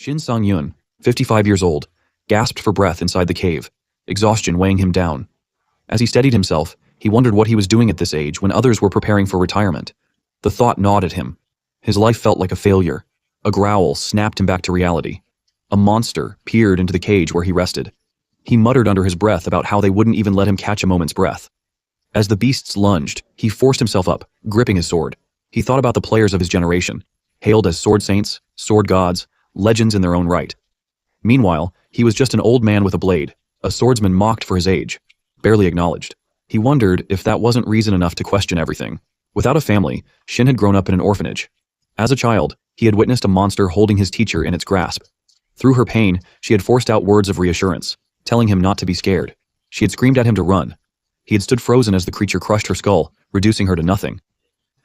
Shin Sang-yun, 55 years old, gasped for breath inside the cave, exhaustion weighing him down. As he steadied himself, he wondered what he was doing at this age when others were preparing for retirement. The thought gnawed at him. His life felt like a failure. A growl snapped him back to reality. A monster peered into the cage where he rested. He muttered under his breath about how they wouldn't even let him catch a moment's breath. As the beasts lunged, he forced himself up, gripping his sword. He thought about the players of his generation, hailed as sword saints, sword gods, legends in their own right. Meanwhile, he was just an old man with a blade, a swordsman mocked for his age, barely acknowledged. He wondered if that wasn't reason enough to question everything. Without a family, Shin had grown up in an orphanage. As a child, he had witnessed a monster holding his teacher in its grasp. Through her pain, she had forced out words of reassurance, telling him not to be scared. She had screamed at him to run. He had stood frozen as the creature crushed her skull, reducing her to nothing.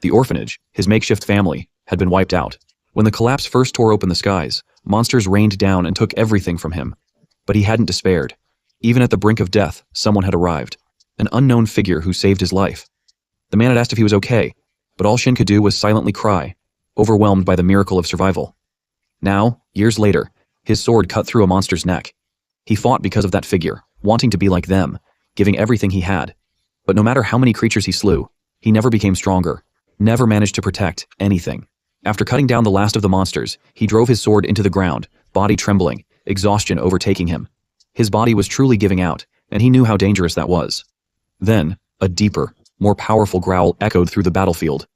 The orphanage, his makeshift family, had been wiped out. When the collapse first tore open the skies, monsters rained down and took everything from him. But he hadn't despaired. Even at the brink of death, someone had arrived. An unknown figure who saved his life. The man had asked if he was okay, but all Shin could do was silently cry, overwhelmed by the miracle of survival. Now, years later, his sword cut through a monster's neck. He fought because of that figure, wanting to be like them, giving everything he had. But no matter how many creatures he slew, he never became stronger, never managed to protect anything. After cutting down the last of the monsters, he drove his sword into the ground, body trembling, exhaustion overtaking him. His body was truly giving out, and he knew how dangerous that was. Then, a deeper, more powerful growl echoed through the battlefield.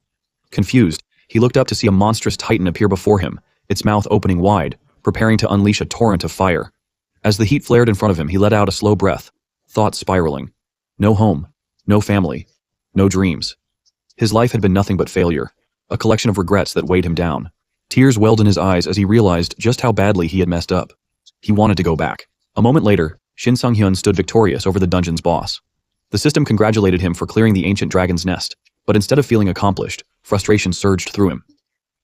Confused, he looked up to see a monstrous titan appear before him, its mouth opening wide, preparing to unleash a torrent of fire. As the heat flared in front of him, he let out a slow breath, thoughts spiraling. No home, no family, no dreams. His life had been nothing but failure, a collection of regrets that weighed him down. Tears welled in his eyes as he realized just how badly he had messed up. He wanted to go back. A moment later, Shin Sang-hyun stood victorious over the dungeon's boss. The system congratulated him for clearing the ancient dragon's nest, but instead of feeling accomplished, frustration surged through him.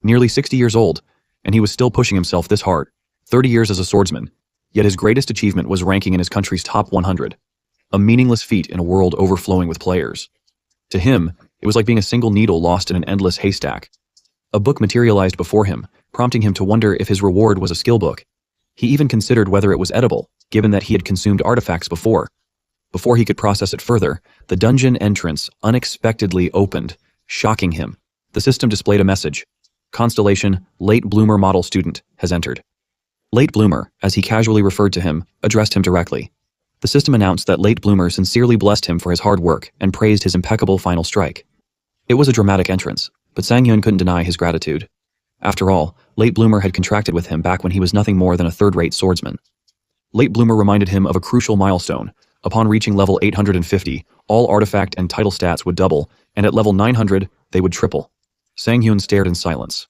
Nearly 60 years old, and he was still pushing himself this hard, 30 years as a swordsman, yet his greatest achievement was ranking in his country's top 100. A meaningless feat in a world overflowing with players. To him, it was like being a single needle lost in an endless haystack. A book materialized before him, prompting him to wonder if his reward was a skill book. He even considered whether it was edible, given that he had consumed artifacts before. Before he could process it further, the dungeon entrance unexpectedly opened, shocking him. The system displayed a message. Constellation, Late Bloomer Model Student, has entered. Late Bloomer, as he casually referred to him, addressed him directly. The system announced that Late Bloomer sincerely blessed him for his hard work and praised his impeccable final strike. It was a dramatic entrance, but Sang-hyun couldn't deny his gratitude. After all, Late Bloomer had contracted with him back when he was nothing more than a third-rate swordsman. Late Bloomer reminded him of a crucial milestone. Upon reaching level 850, all artifact and title stats would double, and at level 900, they would triple. Sang-hyun stared in silence.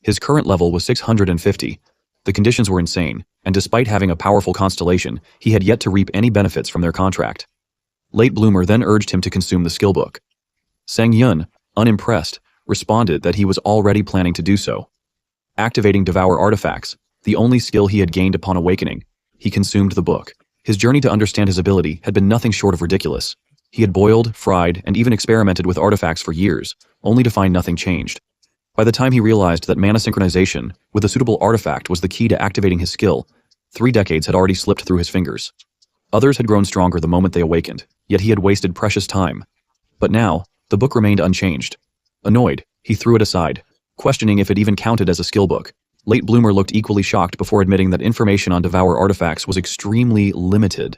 His current level was 650. The conditions were insane, and despite having a powerful constellation, he had yet to reap any benefits from their contract. Late Bloomer then urged him to consume the skill book. Sang-hyun, unimpressed, responded that he was already planning to do so. Activating Devour Artifacts, the only skill he had gained upon awakening, he consumed the book. His journey to understand his ability had been nothing short of ridiculous. He had boiled, fried, and even experimented with artifacts for years, only to find nothing changed. By the time he realized that mana synchronization with a suitable artifact was the key to activating his skill, 3 decades had already slipped through his fingers. Others had grown stronger the moment they awakened, yet he had wasted precious time. But now, the book remained unchanged. Annoyed, he threw it aside, questioning if it even counted as a skill book. Late Bloomer looked equally shocked before admitting that information on Devour artifacts was extremely limited.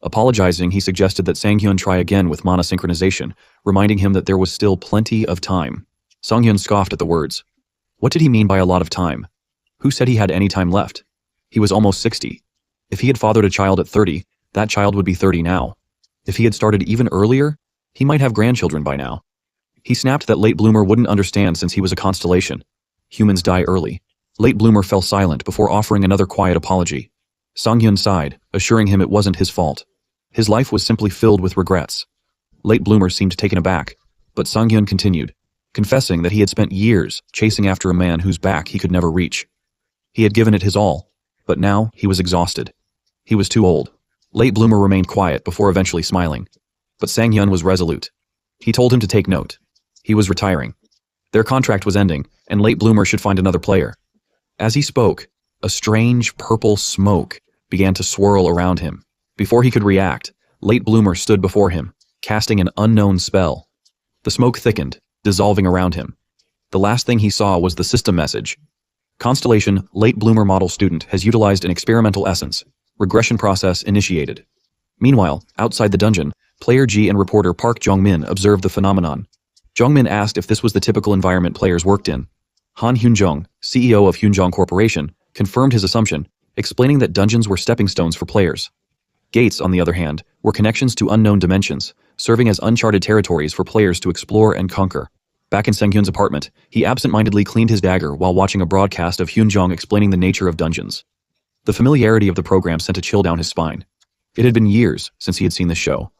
Apologizing, he suggested that Sang-hyun try again with mana synchronization, reminding him that there was still plenty of time. Sang-hyun scoffed at the words. What did he mean by a lot of time? Who said he had any time left? He was almost 60. If he had fathered a child at 30, that child would be 30 now. If he had started even earlier, he might have grandchildren by now. He snapped that Late Bloomer wouldn't understand since he was a constellation. Humans die early. Late Bloomer fell silent before offering another quiet apology. Sang-hyun sighed, assuring him it wasn't his fault. His life was simply filled with regrets. Late Bloomer seemed taken aback, but Sang-hyun continued, confessing that he had spent years chasing after a man whose back he could never reach. He had given it his all, but now he was exhausted. He was too old. Late Bloomer remained quiet before eventually smiling, but Sang-hyun was resolute. He told him to take note. He was retiring. Their contract was ending, and Late Bloomer should find another player. As he spoke, A strange purple smoke began to swirl around him. Before he could react, Late Bloomer stood before him, casting an unknown spell. The smoke thickened, dissolving around him. The last thing he saw was the system message. Constellation Late Bloomer model student has utilized an experimental essence. Regression process initiated. Meanwhile, outside the dungeon, player G and reporter Park Jong-min observed the phenomenon. Jong-min asked if this was the typical environment players worked in. Han Hyun-jong, CEO of Hyunjong Corporation, confirmed his assumption, explaining that dungeons were stepping stones for players. Gates, on the other hand, were connections to unknown dimensions, serving as uncharted territories for players to explore and conquer. Back in Sang-hyun's apartment, he absent-mindedly cleaned his dagger while watching a broadcast of Hyunjong explaining the nature of dungeons. The familiarity of the program sent a chill down his spine. It had been years since he had seen this show.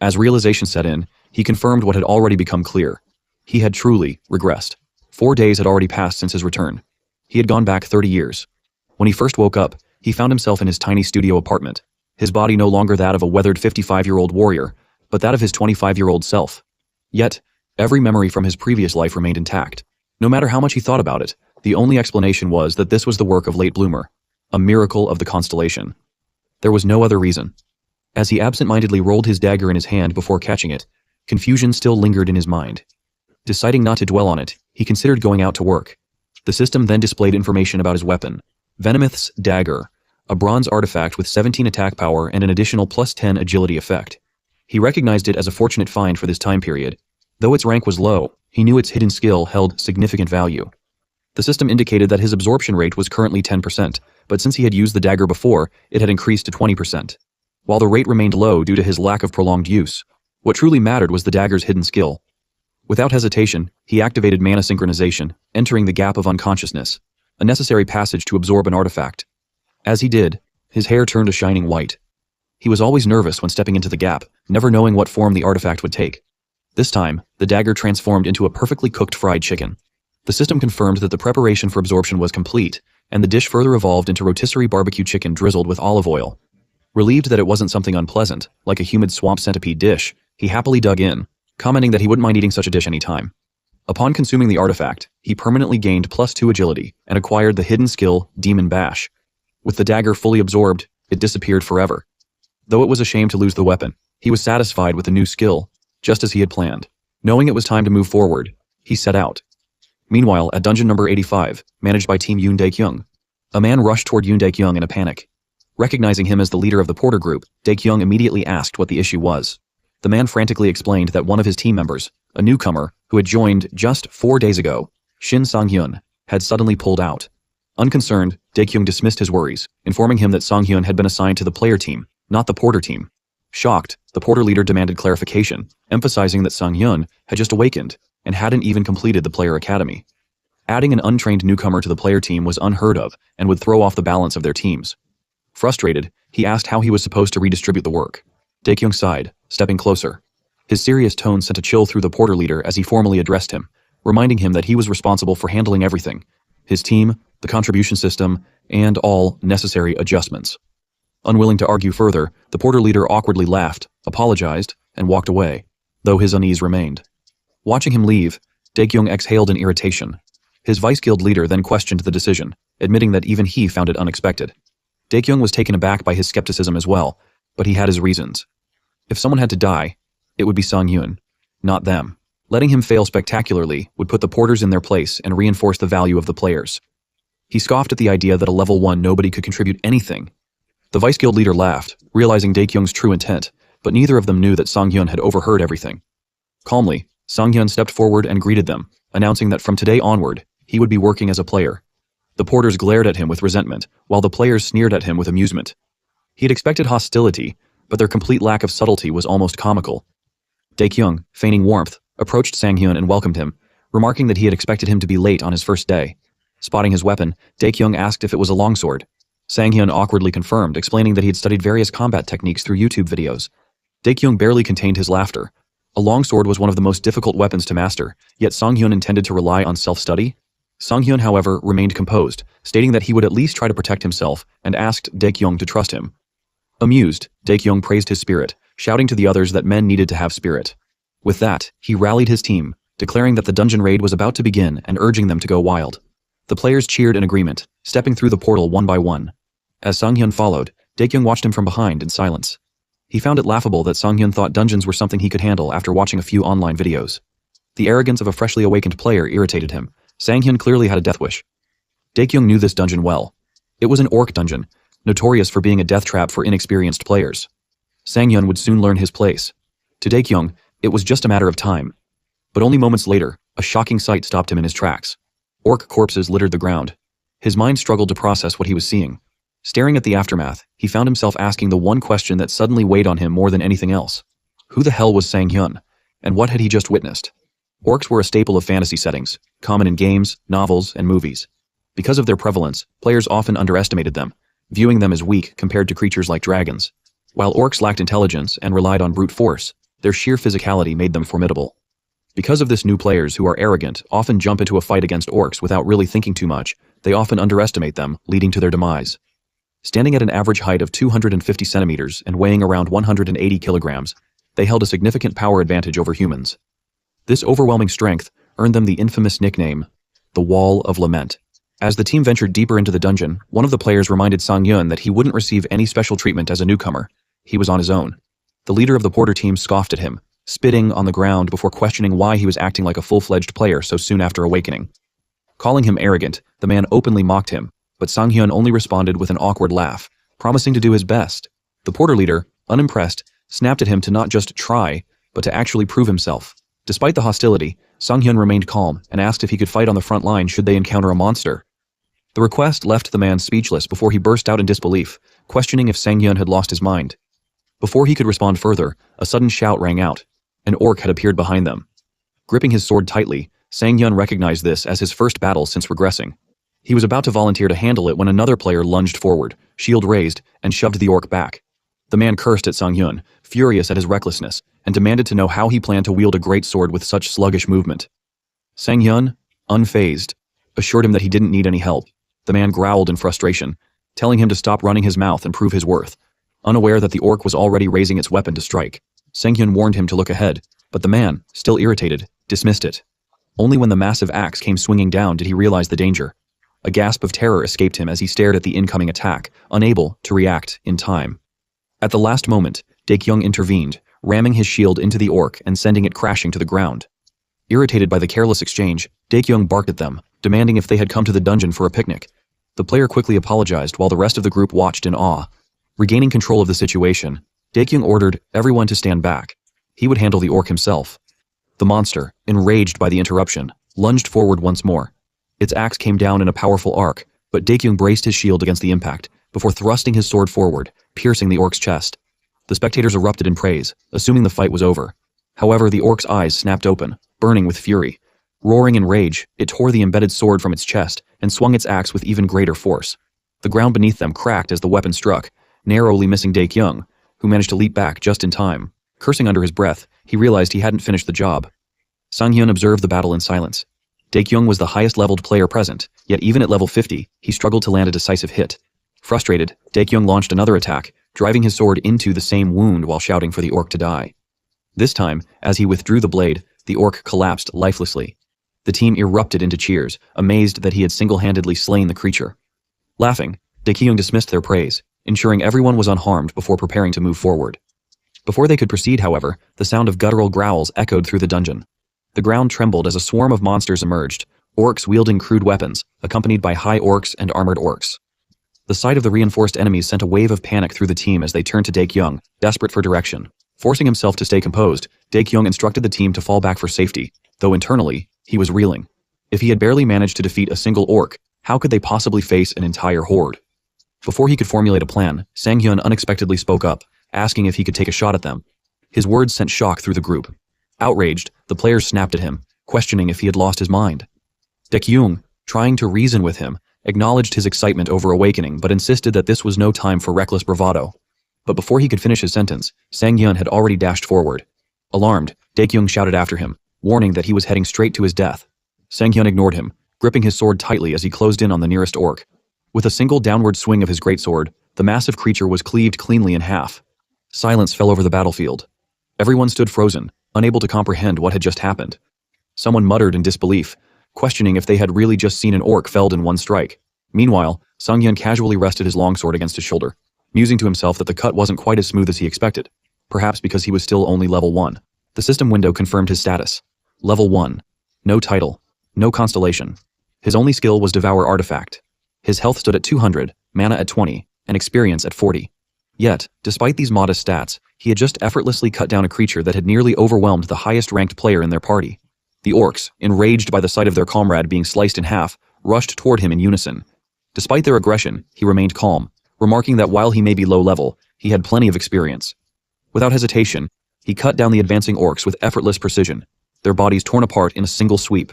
As realization set in, he confirmed what had already become clear. He had truly regressed. 4 days had already passed since his return. He had gone back 30 years. When he first woke up, he found himself in his tiny studio apartment, his body no longer that of a weathered 55-year-old warrior, but that of his 25-year-old self. Yet, every memory from his previous life remained intact. No matter how much he thought about it, the only explanation was that this was the work of Late Bloomer, a miracle of the constellation. There was no other reason. As he absent-mindedly rolled his dagger in his hand before catching it, confusion still lingered in his mind. Deciding not to dwell on it, he considered going out to work. The system then displayed information about his weapon, Venomith's Dagger, a bronze artifact with 17 attack power and an additional +10 agility effect. He recognized it as a fortunate find for this time period. Though its rank was low, he knew its hidden skill held significant value. The system indicated that his absorption rate was currently 10%, but since he had used the dagger before, it had increased to 20%. While the rate remained low due to his lack of prolonged use, what truly mattered was the dagger's hidden skill. Without hesitation, he activated mana synchronization, entering the gap of unconsciousness, a necessary passage to absorb an artifact. As he did, his hair turned a shining white. He was always nervous when stepping into the gap, never knowing what form the artifact would take. This time, the dagger transformed into a perfectly cooked fried chicken. The system confirmed that the preparation for absorption was complete, and the dish further evolved into rotisserie barbecue chicken drizzled with olive oil. Relieved that it wasn't something unpleasant, like a humid swamp centipede dish, he happily dug in, commenting that he wouldn't mind eating such a dish any time. Upon consuming the artifact, he permanently gained +2 agility and acquired the hidden skill Demon Bash. With the dagger fully absorbed, it disappeared forever. Though it was a shame to lose the weapon, he was satisfied with the new skill, just as he had planned. Knowing it was time to move forward, he set out. Meanwhile, at dungeon number 85, managed by Team Yoon Dae-kyung, a man rushed toward Yoon Dae-kyung in a panic. Recognizing him as the leader of the Porter group, Dae-kyung immediately asked what the issue was. The man frantically explained that one of his team members, a newcomer who had joined just 4 days ago, Shin Sang-hyun, had suddenly pulled out. Unconcerned, Dae-kyung dismissed his worries, informing him that Sang-hyun had been assigned to the player team, not the Porter team. Shocked, the Porter leader demanded clarification, emphasizing that Sang-hyun had just awakened and hadn't even completed the player academy. Adding an untrained newcomer to the player team was unheard of and would throw off the balance of their teams. Frustrated, he asked how he was supposed to redistribute the work. Dae-kyung sighed, stepping closer. His serious tone sent a chill through the Porter leader as he formally addressed him, reminding him that he was responsible for handling everything: his team, the contribution system, and all necessary adjustments. Unwilling to argue further, the Porter leader awkwardly laughed, apologized, and walked away, though his unease remained. Watching him leave, Dae-kyung exhaled in irritation. His vice guild leader then questioned the decision, admitting that even he found it unexpected. Dae-kyung was taken aback by his skepticism as well, but he had his reasons. If someone had to die, it would be Sang-hyun, not them. Letting him fail spectacularly would put the Porters in their place and reinforce the value of the players. He scoffed at the idea that a level 1 nobody could contribute anything. The vice guild leader laughed, realizing Dae-kyung's true intent, but neither of them knew that Sang-hyun had overheard everything. Calmly, Sang-hyun stepped forward and greeted them, announcing that from today onward, he would be working as a player. The Porters glared at him with resentment, while the players sneered at him with amusement. He had expected hostility, but their complete lack of subtlety was almost comical. Dae-kyung, feigning warmth, approached Sang-hyun and welcomed him, remarking that he had expected him to be late on his first day. Spotting his weapon, Dae-kyung asked if it was a longsword. Sang-hyun awkwardly confirmed, explaining that he had studied various combat techniques through YouTube videos. Dae-kyung barely contained his laughter. A longsword was one of the most difficult weapons to master, yet Sang-hyun intended to rely on self-study? Sang-hyun, however, remained composed, stating that he would at least try to protect himself, and asked Dae-kyung to trust him. Amused, Dae-kyung praised his spirit, shouting to the others that men needed to have spirit. With that, he rallied his team, declaring that the dungeon raid was about to begin and urging them to go wild. The players cheered in agreement, stepping through the portal one by one. As Sang-hyun followed, Daekyung watched him from behind in silence. He found it laughable that Sang-hyun thought dungeons were something he could handle after watching a few online videos. The arrogance of a freshly awakened player irritated him. Sang-hyun clearly had a death wish. Daekyung knew this dungeon well. It was an orc dungeon, notorious for being a death trap for inexperienced players. Sang-hyun would soon learn his place. To Daekyung, it was just a matter of time. But only moments later, a shocking sight stopped him in his tracks. Orc corpses littered the ground. His mind struggled to process what he was seeing. Staring at the aftermath, he found himself asking the one question that suddenly weighed on him more than anything else. Who the hell was Sang-hyun? And what had he just witnessed? Orcs were a staple of fantasy settings, common in games, novels, and movies. Because of their prevalence, players often underestimated them, viewing them as weak compared to creatures like dragons. While orcs lacked intelligence and relied on brute force, their sheer physicality made them formidable. Because of this, new players who are arrogant often jump into a fight against orcs without really thinking too much. They often underestimate them, leading to their demise. Standing at an average height of 250 centimeters and weighing around 180 kilograms, they held a significant power advantage over humans. This overwhelming strength earned them the infamous nickname, the Wall of Lament. As the team ventured deeper into the dungeon, one of the players reminded Sang-hyun that he wouldn't receive any special treatment as a newcomer. He was on his own. The leader of the porter team scoffed at him, spitting on the ground before questioning why he was acting like a full-fledged player so soon after awakening. Calling him arrogant, the man openly mocked him, but Sang-hyun only responded with an awkward laugh, promising to do his best. The porter leader, unimpressed, snapped at him to not just try, but to actually prove himself. Despite the hostility, Sang-hyun remained calm and asked if he could fight on the front line should they encounter a monster. The request left the man speechless before he burst out in disbelief, questioning if Sang-hyun had lost his mind. Before he could respond further, a sudden shout rang out. An orc had appeared behind them. Gripping his sword tightly, Sang-hyun recognized this as his first battle since regressing. He was about to volunteer to handle it when another player lunged forward, shield raised, and shoved the orc back. The man cursed at Sang-hyun, furious at his recklessness, and demanded to know how he planned to wield a great sword with such sluggish movement. Sang-hyun, unfazed, assured him that he didn't need any help. The man growled in frustration, telling him to stop running his mouth and prove his worth. Unaware that the orc was already raising its weapon to strike, Sang-hyun warned him to look ahead, but the man, still irritated, dismissed it. Only when the massive axe came swinging down did he realize the danger. A gasp of terror escaped him as he stared at the incoming attack, unable to react in time. At the last moment, Daekyung intervened, ramming his shield into the orc and sending it crashing to the ground. Irritated by the careless exchange, Daekyung barked at them, demanding if they had come to the dungeon for a picnic. The player quickly apologized while the rest of the group watched in awe. Regaining control of the situation, Daekyung ordered everyone to stand back. He would handle the orc himself. The monster, enraged by the interruption, lunged forward once more. Its axe came down in a powerful arc, but Daekyung braced his shield against the impact, before thrusting his sword forward, piercing the orc's chest. The spectators erupted in praise, assuming the fight was over. However, the orc's eyes snapped open, burning with fury. Roaring in rage, it tore the embedded sword from its chest and swung its axe with even greater force. The ground beneath them cracked as the weapon struck, narrowly missing Daekyung, who managed to leap back just in time. Cursing under his breath, he realized he hadn't finished the job. Sang-hyun observed the battle in silence. Daekyung was the highest-leveled player present, yet even at level 50, he struggled to land a decisive hit. Frustrated, Daekyung launched another attack, driving his sword into the same wound while shouting for the orc to die. This time, as he withdrew the blade, the orc collapsed lifelessly. The team erupted into cheers, amazed that he had single-handedly slain the creature. Laughing, Daekyung dismissed their praise, ensuring everyone was unharmed before preparing to move forward. Before they could proceed, however, the sound of guttural growls echoed through the dungeon. The ground trembled as a swarm of monsters emerged, orcs wielding crude weapons, accompanied by high orcs and armored orcs. The sight of the reinforced enemies sent a wave of panic through the team as they turned to Daekyung, desperate for direction. Forcing himself to stay composed, Daekyung instructed the team to fall back for safety, though internally, he was reeling. If he had barely managed to defeat a single orc, how could they possibly face an entire horde? Before he could formulate a plan, Sang-hyun unexpectedly spoke up, asking if he could take a shot at them. His words sent shock through the group. Outraged, the players snapped at him, questioning if he had lost his mind. Daekyung, trying to reason with him, acknowledged his excitement over awakening but insisted that this was no time for reckless bravado. But before he could finish his sentence, Sang-hyun had already dashed forward. Alarmed, Daekyung shouted after him, warning that he was heading straight to his death. Sang-hyun ignored him, gripping his sword tightly as he closed in on the nearest orc. With a single downward swing of his greatsword, the massive creature was cleaved cleanly in half. Silence fell over the battlefield. Everyone stood frozen, unable to comprehend what had just happened. Someone muttered in disbelief, questioning if they had really just seen an orc felled in one strike. Meanwhile, Sung-hyun casually rested his longsword against his shoulder, musing to himself that the cut wasn't quite as smooth as he expected, perhaps because he was still only level 1. The system window confirmed his status. Level 1. No title. No constellation. His only skill was Devour Artifact. His health stood at 200, mana at 20, and experience at 40. Yet, despite these modest stats, he had just effortlessly cut down a creature that had nearly overwhelmed the highest-ranked player in their party. The orcs, enraged by the sight of their comrade being sliced in half, rushed toward him in unison. Despite their aggression, he remained calm, remarking that while he may be low level, he had plenty of experience. Without hesitation, he cut down the advancing orcs with effortless precision, their bodies torn apart in a single sweep.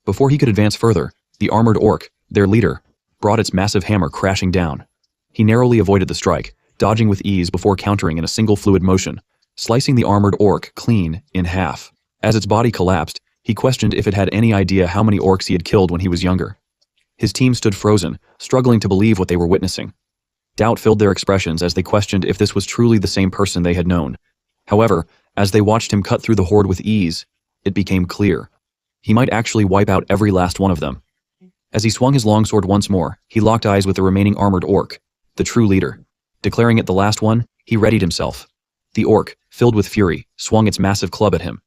Before he could advance further, the armored orc, their leader, brought its massive hammer crashing down. He narrowly avoided the strike, dodging with ease before countering in a single fluid motion, slicing the armored orc clean in half. As its body collapsed, he questioned if it had any idea how many orcs he had killed when he was younger. His team stood frozen, struggling to believe what they were witnessing. Doubt filled their expressions as they questioned if this was truly the same person they had known. However, as they watched him cut through the horde with ease, it became clear. He might actually wipe out every last one of them. As he swung his longsword once more, he locked eyes with the remaining armored orc, the true leader. Declaring it the last one, he readied himself. The orc, filled with fury, swung its massive club at him.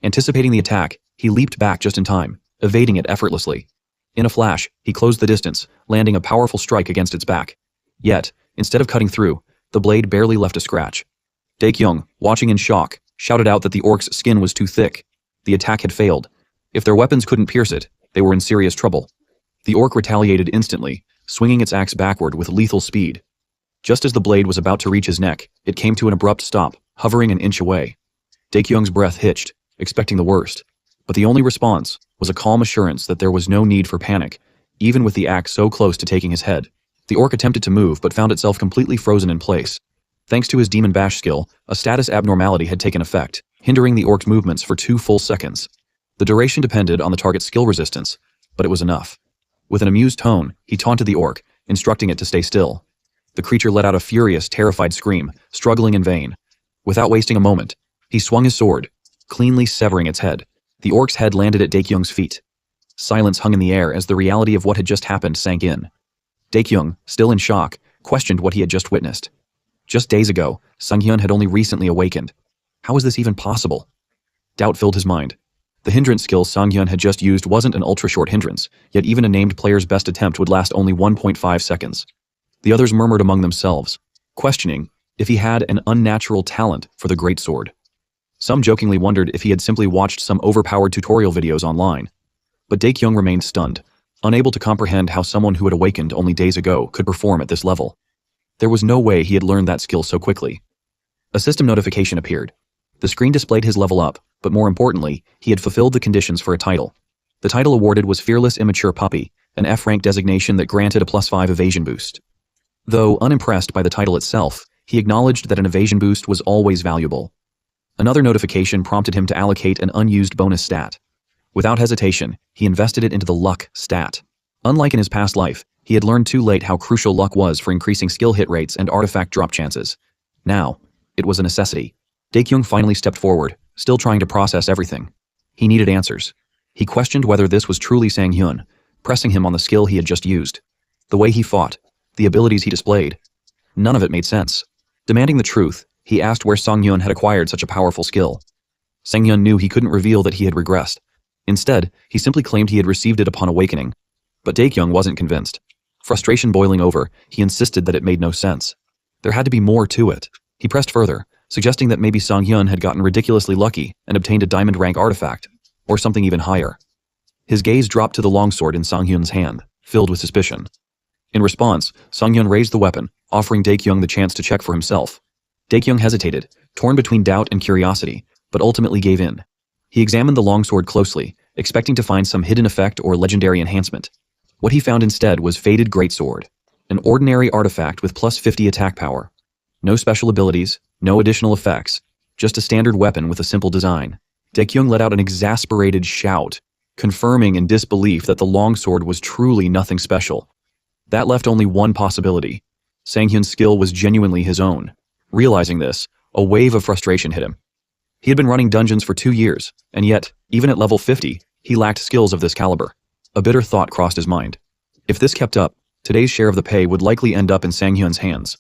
Anticipating the attack, he leaped back just in time, evading it effortlessly. In a flash, he closed the distance, landing a powerful strike against its back. Yet, instead of cutting through, the blade barely left a scratch. Dae-kyung, watching in shock, shouted out that the orc's skin was too thick. The attack had failed. If their weapons couldn't pierce it, they were in serious trouble. The orc retaliated instantly, swinging its axe backward with lethal speed. Just as the blade was about to reach his neck, it came to an abrupt stop, hovering an inch away. Dae-kyung's breath hitched, expecting the worst. But the only response was a calm assurance that there was no need for panic, even with the axe so close to taking his head. The orc attempted to move but found itself completely frozen in place. Thanks to his Demon Bash skill, a status abnormality had taken effect, hindering the orc's movements for 2 full seconds. The duration depended on the target's skill resistance, but it was enough. With an amused tone, he taunted the orc, instructing it to stay still. The creature let out a furious, terrified scream, struggling in vain. Without wasting a moment, he swung his sword, cleanly severing its head. The orc's head landed at Dae-kyung's feet. Silence hung in the air as the reality of what had just happened sank in. Dae-kyung, still in shock, questioned what he had just witnessed. Just days ago, Sung-hyun had only recently awakened. How was this even possible? Doubt filled his mind. The hindrance skill Sung-hyun had just used wasn't an ultra-short hindrance, yet even a named player's best attempt would last only 1.5 seconds. The others murmured among themselves, questioning if he had an unnatural talent for the great sword. Some jokingly wondered if he had simply watched some overpowered tutorial videos online. But Dae-kyung remained stunned, unable to comprehend how someone who had awakened only days ago could perform at this level. There was no way he had learned that skill so quickly. A system notification appeared. The screen displayed his level up, but more importantly, he had fulfilled the conditions for a title. The title awarded was Fearless Immature Puppy, an F-rank designation that granted a +5 evasion boost. Though unimpressed by the title itself, he acknowledged that an evasion boost was always valuable. Another notification prompted him to allocate an unused bonus stat. Without hesitation, he invested it into the luck stat. Unlike in his past life, he had learned too late how crucial luck was for increasing skill hit rates and artifact drop chances. Now, it was a necessity. Dae-kyung finally stepped forward, still trying to process everything. He needed answers. He questioned whether this was truly Sang-hyun, pressing him on the skill he had just used. The way he fought, the abilities he displayed. None of it made sense. Demanding the truth, he asked where Sang-hyun had acquired such a powerful skill. Sang-hyun knew he couldn't reveal that he had regressed. Instead, he simply claimed he had received it upon awakening. But Dae-kyung wasn't convinced. Frustration boiling over, he insisted that it made no sense. There had to be more to it. He pressed further, suggesting that maybe Sang-hyun had gotten ridiculously lucky and obtained a diamond rank artifact, or something even higher. His gaze dropped to the longsword in Sang-hyun's hand, filled with suspicion. In response, Sang-hyun raised the weapon, offering Dae-kyung the chance to check for himself. Dae-kyung hesitated, torn between doubt and curiosity, but ultimately gave in. He examined the longsword closely, expecting to find some hidden effect or legendary enhancement. What he found instead was Faded Greatsword, an ordinary artifact with +50 attack power. No special abilities, no additional effects, just a standard weapon with a simple design. Dae-kyung let out an exasperated shout, confirming in disbelief that the longsword was truly nothing special. That left only one possibility. Sang-hyun's skill was genuinely his own. Realizing this, a wave of frustration hit him. He had been running dungeons for 2 years, and yet, even at level 50, he lacked skills of this caliber. A bitter thought crossed his mind. If this kept up, today's share of the pay would likely end up in Sang-hyun's hands.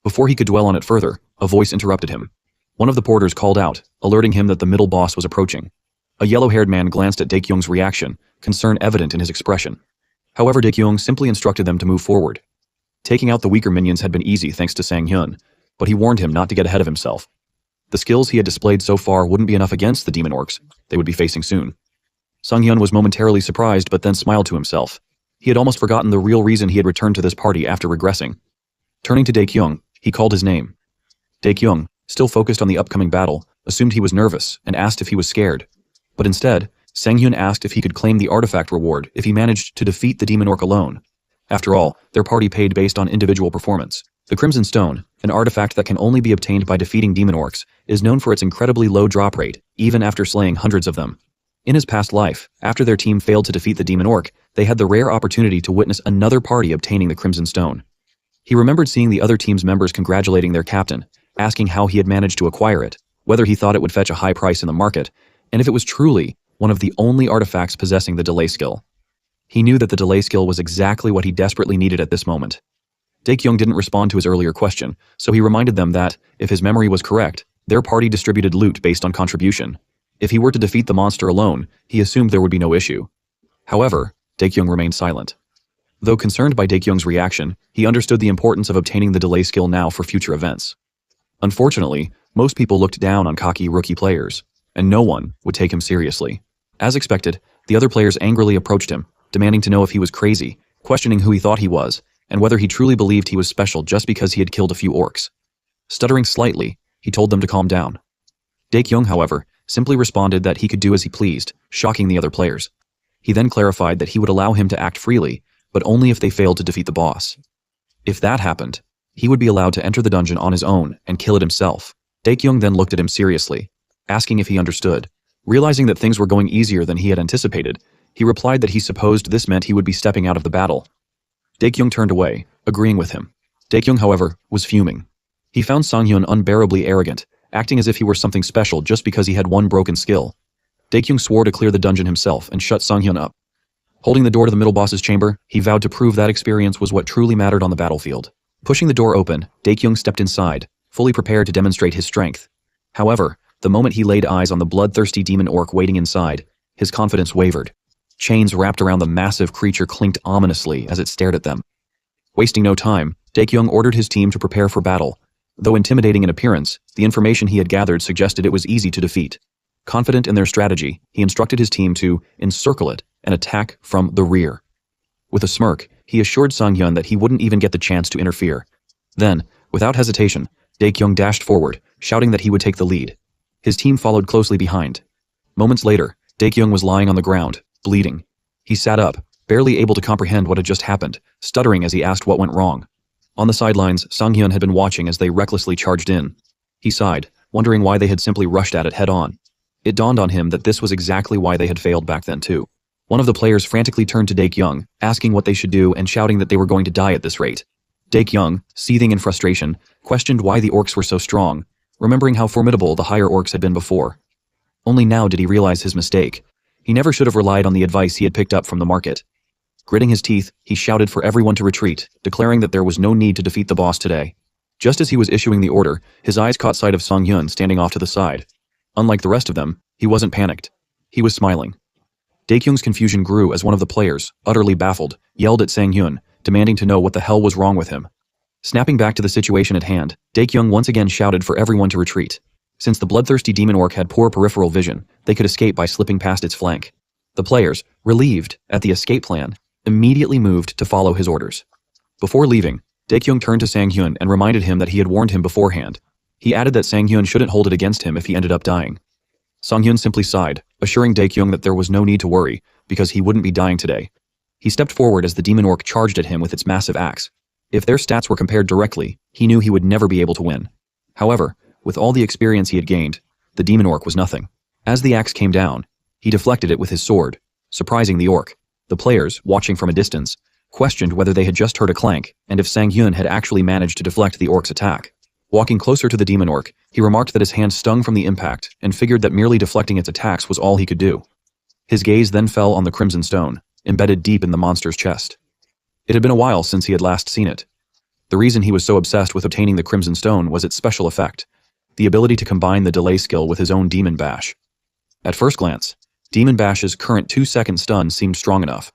Before he could dwell on it further, a voice interrupted him. One of the porters called out, alerting him that the middle boss was approaching. A yellow-haired man glanced at Dae-kyung's reaction, concern evident in his expression. However, Dae-kyung simply instructed them to move forward. Taking out the weaker minions had been easy thanks to Sang-hyun, but he warned him not to get ahead of himself. The skills he had displayed so far wouldn't be enough against the demon orcs they would be facing soon. Sang-hyun was momentarily surprised but then smiled to himself. He had almost forgotten the real reason he had returned to this party after regressing. Turning to Dae-kyung, he called his name. Dae-kyung, still focused on the upcoming battle, assumed he was nervous and asked if he was scared. But instead, Sang-hyun asked if he could claim the artifact reward if he managed to defeat the demon orc alone. After all, their party paid based on individual performance. The Crimson Stone, an artifact that can only be obtained by defeating demon orcs, is known for its incredibly low drop rate, even after slaying hundreds of them. In his past life, after their team failed to defeat the demon orc, they had the rare opportunity to witness another party obtaining the Crimson Stone. He remembered seeing the other team's members congratulating their captain, asking how he had managed to acquire it, whether he thought it would fetch a high price in the market, and if it was truly one of the only artifacts possessing the delay skill. He knew that the delay skill was exactly what he desperately needed at this moment. Dae-kyung didn't respond to his earlier question, so he reminded them that, if his memory was correct, their party distributed loot based on contribution. If he were to defeat the monster alone, he assumed there would be no issue. However, Dae-kyung remained silent. Though concerned by Dae-kyung's reaction, he understood the importance of obtaining the delay skill now for future events. Unfortunately, most people looked down on cocky rookie players, and no one would take him seriously. As expected, the other players angrily approached him, demanding to know if he was crazy, questioning who he thought he was, and whether he truly believed he was special just because he had killed a few orcs. Stuttering slightly, he told them to calm down. Dae-kyung, however, simply responded that he could do as he pleased, shocking the other players. He then clarified that he would allow him to act freely, but only if they failed to defeat the boss. If that happened, he would be allowed to enter the dungeon on his own and kill it himself. Dae-kyung then looked at him seriously, asking if he understood. Realizing that things were going easier than he had anticipated, he replied that he supposed this meant he would be stepping out of the battle. Dae-kyung turned away, agreeing with him. Dae-kyung, however, was fuming. He found Sang-hyun unbearably arrogant, acting as if he were something special just because he had one broken skill. Dae-kyung swore to clear the dungeon himself and shut Sang-hyun up. Holding the door to the middle boss's chamber, he vowed to prove that experience was what truly mattered on the battlefield. Pushing the door open, Dae-kyung stepped inside, fully prepared to demonstrate his strength. However, the moment he laid eyes on the bloodthirsty demon orc waiting inside, his confidence wavered. Chains wrapped around the massive creature clinked ominously as it stared at them. Wasting no time, Dae-kyung ordered his team to prepare for battle. Though intimidating in appearance, the information he had gathered suggested it was easy to defeat. Confident in their strategy, he instructed his team to encircle it and attack from the rear. With a smirk, he assured Sang-hyun that he wouldn't even get the chance to interfere. Then, without hesitation, Dae-kyung dashed forward, shouting that he would take the lead. His team followed closely behind. Moments later, Dae-kyung was lying on the ground, bleeding. He sat up, barely able to comprehend what had just happened, stuttering as he asked what went wrong. On the sidelines, Sang-hyun had been watching as they recklessly charged in. He sighed, wondering why they had simply rushed at it head-on. It dawned on him that this was exactly why they had failed back then too. One of the players frantically turned to Dae-kyung, asking what they should do and shouting that they were going to die at this rate. Dae-kyung, seething in frustration, questioned why the orcs were so strong, remembering how formidable the higher orcs had been before. Only now did he realize his mistake. He never should have relied on the advice he had picked up from the market. Gritting his teeth, he shouted for everyone to retreat, declaring that there was no need to defeat the boss today. Just as he was issuing the order, his eyes caught sight of Sang-hyun standing off to the side. Unlike the rest of them, he wasn't panicked. He was smiling. Dae-kyung's confusion grew as one of the players, utterly baffled, yelled at Sang-hyun, demanding to know what the hell was wrong with him. Snapping back to the situation at hand, Dae-kyung once again shouted for everyone to retreat. Since the bloodthirsty demon orc had poor peripheral vision, they could escape by slipping past its flank. The players, relieved at the escape plan, immediately moved to follow his orders. Before leaving, Dae-kyung turned to Sang-hyun and reminded him that he had warned him beforehand. He added that Sang-hyun shouldn't hold it against him if he ended up dying. Sang-hyun simply sighed, assuring Dae-kyung that there was no need to worry, because he wouldn't be dying today. He stepped forward as the demon orc charged at him with its massive axe. If their stats were compared directly, he knew he would never be able to win. However, with all the experience he had gained, the demon orc was nothing. As the axe came down, he deflected it with his sword, surprising the orc. The players, watching from a distance, questioned whether they had just heard a clank and if Sang-hyun had actually managed to deflect the orc's attack. Walking closer to the demon orc, he remarked that his hand stung from the impact and figured that merely deflecting its attacks was all he could do. His gaze then fell on the Crimson Stone. embedded deep in the monster's chest. It had been a while since he had last seen it. The reason he was so obsessed with obtaining the Crimson Stone was its special effect, the ability to combine the delay skill with his own Demon Bash. At first glance, Demon Bash's current 2-second stun seemed strong enough.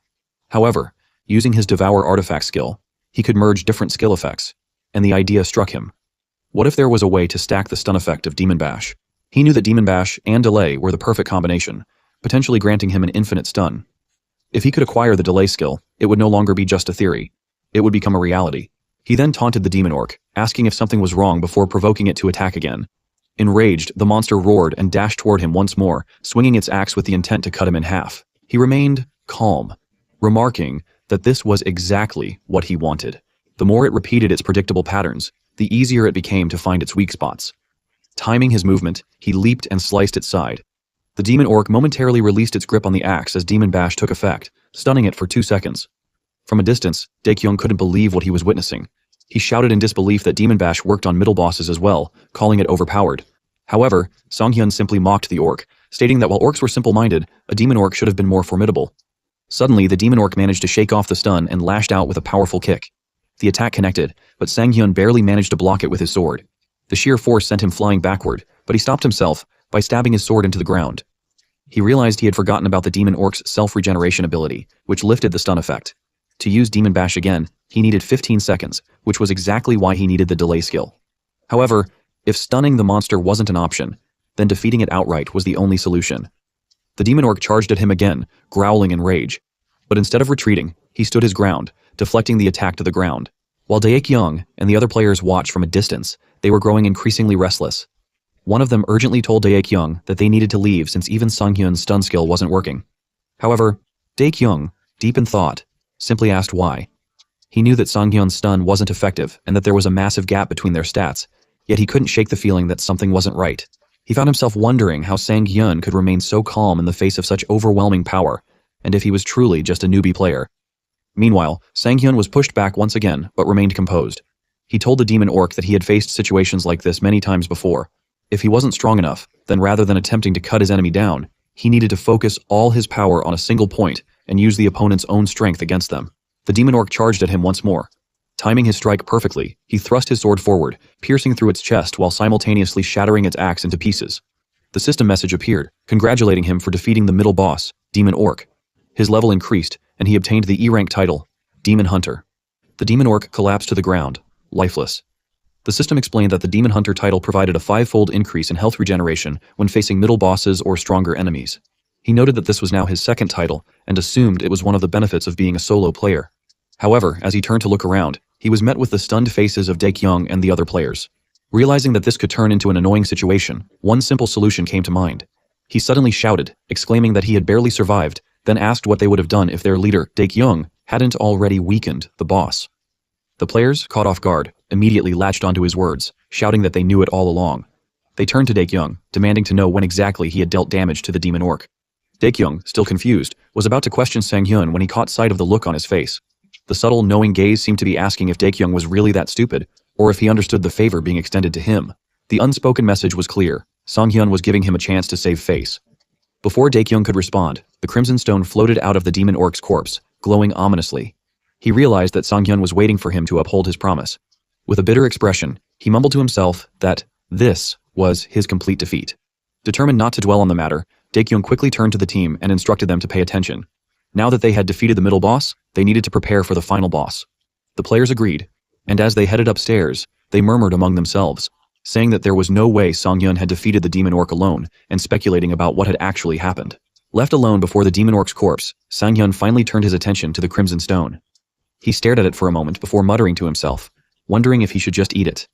However, using his Devour Artifact skill, he could merge different skill effects, and the idea struck him. What if there was a way to stack the stun effect of Demon Bash? He knew that Demon Bash and Delay were the perfect combination, potentially granting him an infinite stun. If he could acquire the Delay skill, it would no longer be just a theory. It would become a reality. He then taunted the Demon Orc, asking if something was wrong before provoking it to attack again. Enraged, the monster roared and dashed toward him once more, swinging its axe with the intent to cut him in half. He remained calm, remarking that this was exactly what he wanted. The more it repeated its predictable patterns, the easier it became to find its weak spots. Timing his movement, he leaped and sliced its side. The Demon Orc momentarily released its grip on the axe as Demon Bash took effect, stunning it for 2 seconds. From a distance, Daekyung couldn't believe what he was witnessing. He shouted in disbelief that Demon Bash worked on middle bosses as well, calling it overpowered. However, Songhyun simply mocked the orc, stating that while orcs were simple-minded, a Demon Orc should have been more formidable. Suddenly, the Demon Orc managed to shake off the stun and lashed out with a powerful kick. The attack connected, but Sanghyun barely managed to block it with his sword. The sheer force sent him flying backward, but he stopped himself by stabbing his sword into the ground. He realized he had forgotten about the Demon Orc's self-regeneration ability, which lifted the stun effect. To use Demon Bash again, he needed 15 seconds, which was exactly why he needed the delay skill. However, if stunning the monster wasn't an option, then defeating it outright was the only solution. The Demon Orc charged at him again, growling in rage. But instead of retreating, he stood his ground, deflecting the attack to the ground. While Daekyung and the other players watched from a distance, they were growing increasingly restless. One of them urgently told Daekyung that they needed to leave since even Sunghyun's stun skill wasn't working. However, Daekyung, deep in thought, simply asked why. He knew that Sunghyun's stun wasn't effective and that there was a massive gap between their stats, yet he couldn't shake the feeling that something wasn't right. He found himself wondering how Sanghyun could remain so calm in the face of such overwhelming power, and if he was truly just a newbie player. Meanwhile, Sanghyun was pushed back once again, but remained composed. He told the Demon Orc that he had faced situations like this many times before. If he wasn't strong enough, then rather than attempting to cut his enemy down, he needed to focus all his power on a single point and use the opponent's own strength against them. The Demon Orc charged at him once more. Timing his strike perfectly, he thrust his sword forward, piercing through its chest while simultaneously shattering its axe into pieces. The system message appeared, congratulating him for defeating the middle boss, Demon Orc. His level increased, and he obtained the E-rank title, Demon Hunter. The Demon Orc collapsed to the ground, lifeless. The system explained that the Demon Hunter title provided a 5-fold increase in health regeneration when facing middle bosses or stronger enemies. He noted that this was now his second title, and assumed it was one of the benefits of being a solo player. However, as he turned to look around, he was met with the stunned faces of Daekyung and the other players. Realizing that this could turn into an annoying situation, one simple solution came to mind. He suddenly shouted, exclaiming that he had barely survived, then asked what they would have done if their leader, Daekyung, hadn't already weakened the boss. The players, caught off guard, immediately latched onto his words, shouting that they knew it all along. They turned to Daekyung, demanding to know when exactly he had dealt damage to the Demon Orc. Daekyung, still confused, was about to question Sanghyun when he caught sight of the look on his face. The subtle, knowing gaze seemed to be asking if Daekyung was really that stupid, or if he understood the favor being extended to him. The unspoken message was clear. Sanghyun was giving him a chance to save face. Before Daekyung could respond, the Crimson Stone floated out of the Demon Orc's corpse, glowing ominously. He realized that Sanghyun was waiting for him to uphold his promise. With a bitter expression, he mumbled to himself that this was his complete defeat. Determined not to dwell on the matter, Daekyung quickly turned to the team and instructed them to pay attention. Now that they had defeated the middle boss, they needed to prepare for the final boss. The players agreed, and as they headed upstairs, they murmured among themselves, saying that there was no way Sanghyun had defeated the Demon Orc alone, and speculating about what had actually happened. Left alone before the Demon Orc's corpse, Sanghyun finally turned his attention to the Crimson Stone. He stared at it for a moment before muttering to himself, wondering if he should just eat it.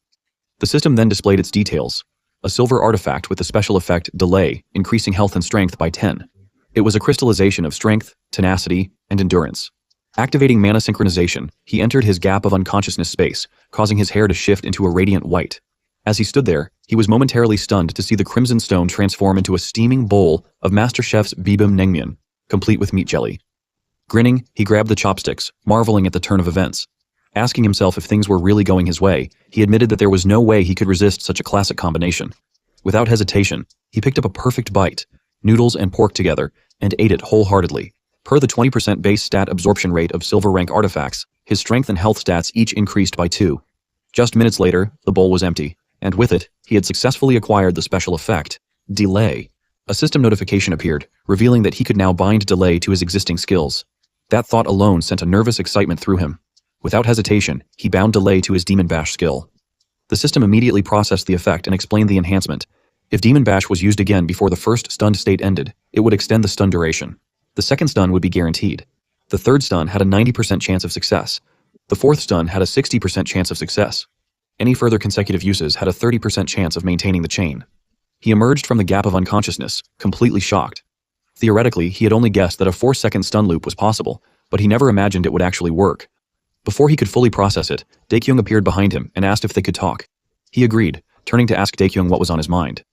The system then displayed its details. A silver artifact with the special effect Delay, increasing health and strength by 10. It was a crystallization of strength, tenacity, and endurance. Activating mana synchronization, he entered his gap of unconsciousness space, causing his hair to shift into a radiant white. As he stood there, he was momentarily stunned to see the Crimson Stone transform into a steaming bowl of Master Chef's bibim naengmyeon, complete with meat jelly. Grinning, he grabbed the chopsticks, marveling at the turn of events. Asking himself if things were really going his way, he admitted that there was no way he could resist such a classic combination. Without hesitation, he picked up a perfect bite, noodles and pork together, and ate it wholeheartedly. Per the 20% base stat absorption rate of silver rank artifacts, his strength and health stats each increased by 2. Just minutes later, the bowl was empty, and with it, he had successfully acquired the special effect, Delay. A system notification appeared, revealing that he could now bind Delay to his existing skills. That thought alone sent a nervous excitement through him. Without hesitation, he bound Delay to his Demon Bash skill. The system immediately processed the effect and explained the enhancement. If Demon Bash was used again before the first stunned state ended, it would extend the stun duration. The second stun would be guaranteed. The third stun had a 90% chance of success. The fourth stun had a 60% chance of success. Any further consecutive uses had a 30% chance of maintaining the chain. He emerged from the gap of unconsciousness, completely shocked. Theoretically, he had only guessed that a 4-second stun loop was possible, but he never imagined it would actually work. Before he could fully process it, Daekyung appeared behind him and asked if they could talk. He agreed, turning to ask Daekyung what was on his mind.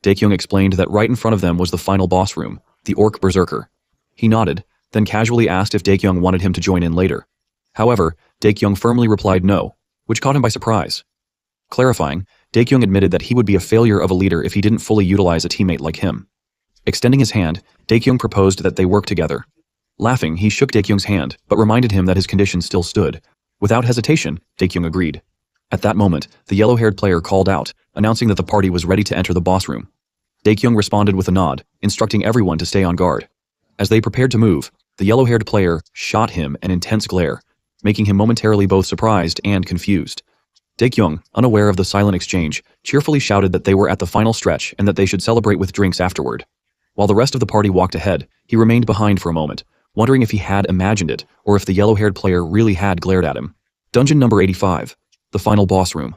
Daekyung explained that right in front of them was the final boss room, the Orc Berserker. He nodded, then casually asked if Daekyung wanted him to join in later. However, Daekyung firmly replied no, which caught him by surprise. Clarifying, Daekyung admitted that he would be a failure of a leader if he didn't fully utilize a teammate like him. Extending his hand, Daekyung proposed that they work together. Laughing, he shook Daekyung's hand, but reminded him that his conditions still stood. Without hesitation, Daekyung agreed. At that moment, the yellow-haired player called out, announcing that the party was ready to enter the boss room. Daekyung responded with a nod, instructing everyone to stay on guard. As they prepared to move, the yellow-haired player shot him an intense glare, making him momentarily both surprised and confused. Daekyung, unaware of the silent exchange, cheerfully shouted that they were at the final stretch and that they should celebrate with drinks afterward. While the rest of the party walked ahead, he remained behind for a moment, wondering if he had imagined it or if the yellow-haired player really had glared at him. Dungeon number 85, the final boss room.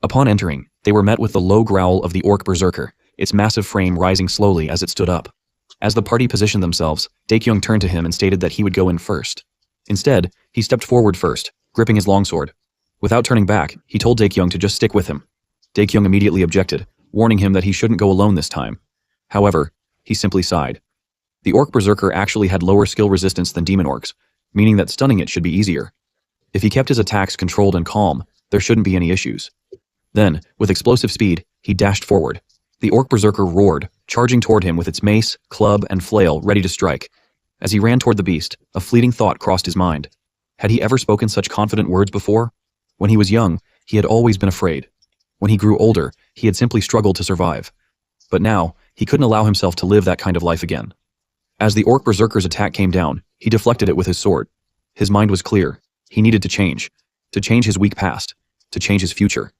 Upon entering, they were met with the low growl of the Orc Berserker, its massive frame rising slowly as it stood up. As the party positioned themselves, Daekyung turned to him and stated that he would go in first. Instead, he stepped forward first, gripping his longsword. Without turning back, he told Daekyung to just stick with him. Daekyung immediately objected, warning him that he shouldn't go alone this time. However, he simply sighed. The Orc Berserker actually had lower skill resistance than Demon Orcs, meaning that stunning it should be easier. If he kept his attacks controlled and calm, there shouldn't be any issues. Then, with explosive speed, he dashed forward. The Orc Berserker roared, charging toward him with its mace, club, and flail ready to strike. As he ran toward the beast, a fleeting thought crossed his mind. Had he ever spoken such confident words before? When he was young, he had always been afraid. When he grew older, he had simply struggled to survive. But now, he couldn't allow himself to live that kind of life again. As the Orc Berserker's attack came down, he deflected it with his sword. His mind was clear. He needed to change his weak past, to change his future.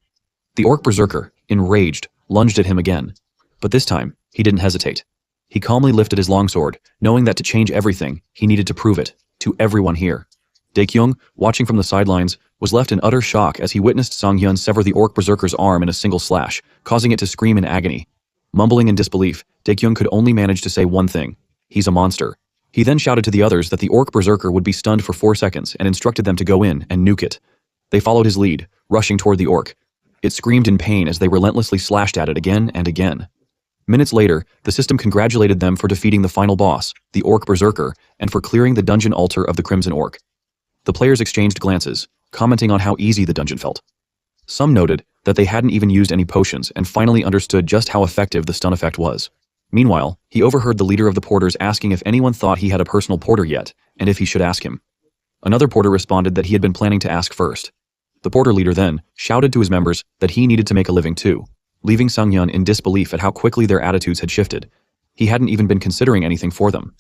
The Orc Berserker, enraged, lunged at him again. But this time, he didn't hesitate. He calmly lifted his longsword, knowing that to change everything, he needed to prove it, to everyone here. Daekyung, watching from the sidelines, was left in utter shock as he witnessed Sang-hyun sever the Orc Berserker's arm in a single slash, causing it to scream in agony. Mumbling in disbelief, Daekyung could only manage to say one thing: he's a monster. He then shouted to the others that the Orc Berserker would be stunned for 4 seconds and instructed them to go in and nuke it. They followed his lead, rushing toward the orc. It screamed in pain as they relentlessly slashed at it again and again. Minutes later, the system congratulated them for defeating the final boss, the Orc Berserker, and for clearing the dungeon altar of the Crimson Orc. The players exchanged glances, commenting on how easy the dungeon felt. Some noted that they hadn't even used any potions and finally understood just how effective the stun effect was. Meanwhile, he overheard the leader of the porters asking if anyone thought he had a personal porter yet, and if he should ask him. Another porter responded that he had been planning to ask first. The porter leader then shouted to his members that he needed to make a living too, leaving Sang-hyun in disbelief at how quickly their attitudes had shifted. He hadn't even been considering anything for them.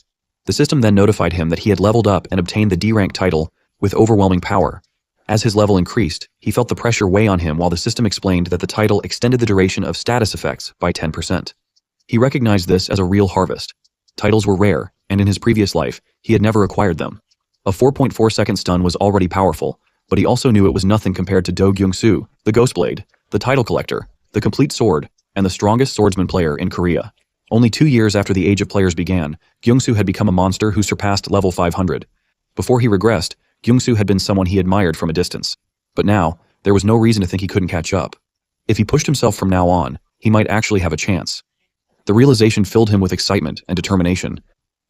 The system then notified him that he had leveled up and obtained the D-rank title with overwhelming power. As his level increased, he felt the pressure weigh on him while the system explained that the title extended the duration of status effects by 10%. He recognized this as a real harvest. Titles were rare, and in his previous life, he had never acquired them. A 4.4-second stun was already powerful, but he also knew it was nothing compared to Do Gyung-soo, the Ghostblade, the title collector, the complete sword, and the strongest swordsman player in Korea. Only 2 years after the Age of Players began, Gyung-soo had become a monster who surpassed level 500. Before he regressed, Gyung-soo had been someone he admired from a distance. But now, there was no reason to think he couldn't catch up. If he pushed himself from now on, he might actually have a chance. The realization filled him with excitement and determination.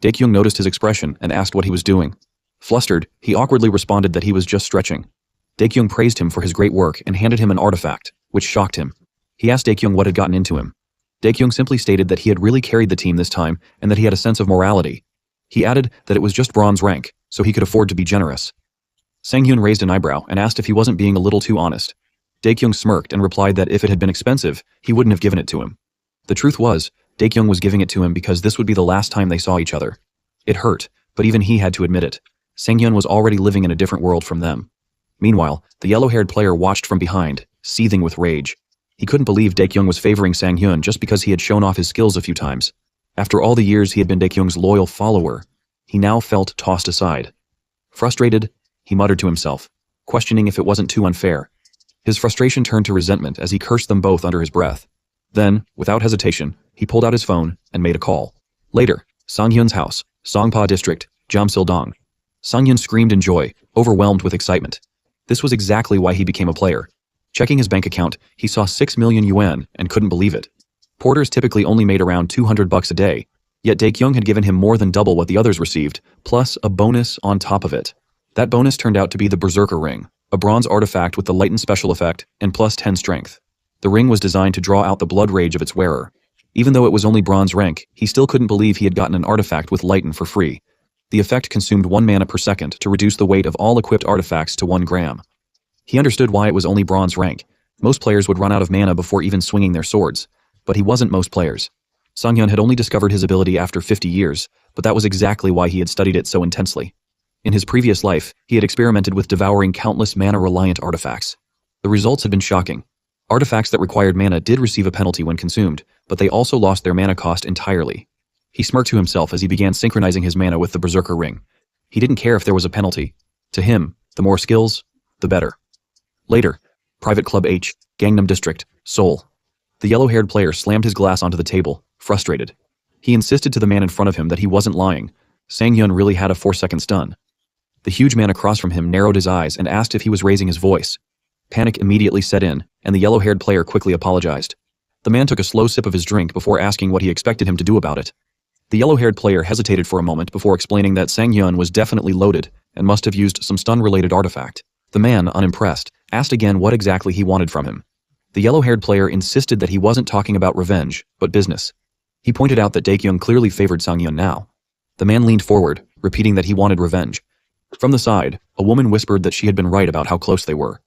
Daekyung noticed his expression and asked what he was doing. Flustered, he awkwardly responded that he was just stretching. Daekyung praised him for his great work and handed him an artifact, which shocked him. He asked Daekyung what had gotten into him. Daekyung simply stated that he had really carried the team this time and that he had a sense of morality. He added that it was just bronze rank, so he could afford to be generous. Sang-hyun raised an eyebrow and asked if he wasn't being a little too honest. Dae-kyung smirked and replied that if it had been expensive, he wouldn't have given it to him. The truth was, Dae-kyung was giving it to him because this would be the last time they saw each other. It hurt, but even he had to admit it. Sang-hyun was already living in a different world from them. Meanwhile, the yellow-haired player watched from behind, seething with rage. He couldn't believe Dae-kyung was favoring Sang-hyun just because he had shown off his skills a few times. After all the years he had been Dae-kyung's loyal follower, he now felt tossed aside. Frustrated, he muttered to himself, questioning if it wasn't too unfair. His frustration turned to resentment as he cursed them both under his breath. Then, without hesitation, he pulled out his phone and made a call. Later, Sang-hyun's house, Songpa District, Jamsil-dong. Sang-hyun screamed in joy, overwhelmed with excitement. This was exactly why he became a player. Checking his bank account, he saw 6 million yuan and couldn't believe it. Porters typically only made around $200 a day, yet Dae-kyung had given him more than double what the others received, plus a bonus on top of it. That bonus turned out to be the Berserker Ring, a bronze artifact with the lightened special effect and plus 10 strength. The ring was designed to draw out the blood rage of its wearer. Even though it was only bronze rank, he still couldn't believe he had gotten an artifact with lighten for free. The effect consumed 1 mana per second to reduce the weight of all equipped artifacts to 1 gram. He understood why it was only bronze rank. Most players would run out of mana before even swinging their swords, but he wasn't most players. Sang-hyun had only discovered his ability after 50 years, but that was exactly why he had studied it so intensely. In his previous life, he had experimented with devouring countless mana-reliant artifacts. The results had been shocking. Artifacts that required mana did receive a penalty when consumed, but they also lost their mana cost entirely. He smirked to himself as he began synchronizing his mana with the Berserker Ring. He didn't care if there was a penalty. To him, the more skills, the better. Later, Private Club H, Gangnam District, Seoul. The yellow-haired player slammed his glass onto the table, frustrated. He insisted to the man in front of him that he wasn't lying. Sang-hyun really had a 4-second stun. The huge man across from him narrowed his eyes and asked if he was raising his voice. Panic immediately set in, and the yellow-haired player quickly apologized. The man took a slow sip of his drink before asking what he expected him to do about it. The yellow-haired player hesitated for a moment before explaining that Sang-hyun was definitely loaded and must have used some stun-related artifact. The man, unimpressed, asked again what exactly he wanted from him. The yellow-haired player insisted that he wasn't talking about revenge, but business. He pointed out that Dae-kyung clearly favored Sang-hyun now. The man leaned forward, repeating that he wanted revenge. From the side, a woman whispered that she had been right about how close they were.